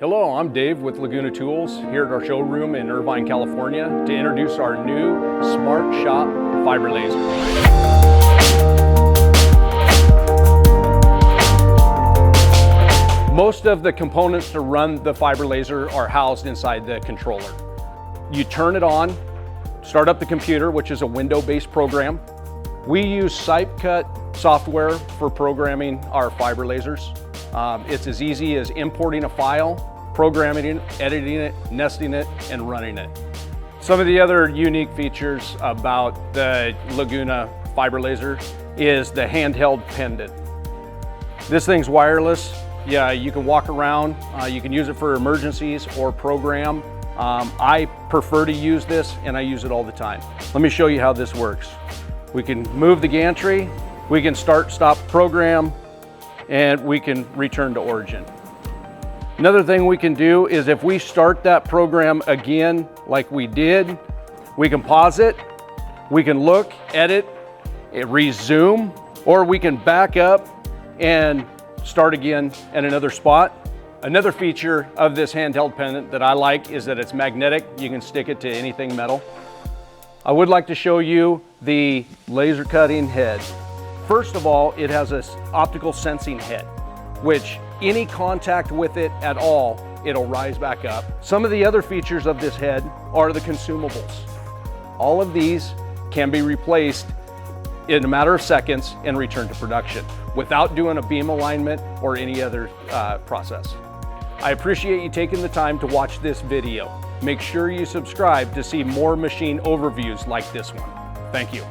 Hello, I'm Dave with Laguna Tools here at our showroom in Irvine, California to introduce our new SmartShop fiber laser. Most of the components to run the fiber laser are housed inside the controller. You turn it on, start up the computer, which is a window-based program. We use SmartShop software for programming our fiber lasers. It's as easy as importing a file, programming it, editing it, nesting it, and running it. Some of the other unique features about the Laguna fiber laser is the handheld pendant. This thing's wireless. Yeah, you can walk around. You can use it for emergencies or program. I prefer to use this, and I use it all the time. Let me show you how this works. We can move the gantry, we can start, stop program, and we can return to origin. Another thing we can do is if we start that program again like we did, we can pause it, we can look, edit, resume, or we can back up and start again at another spot. Another feature of this handheld pendant that I like is that it's magnetic. You can stick it to anything metal. I would like to show you the laser cutting head. First of all, it has an optical sensing head, which any contact with it at all, it'll rise back up. Some of the other features of this head are the consumables. All of these can be replaced in a matter of seconds and returned to production without doing a beam alignment or any other process. I appreciate you taking the time to watch this video. Make sure you subscribe to see more machine overviews like this one. Thank you.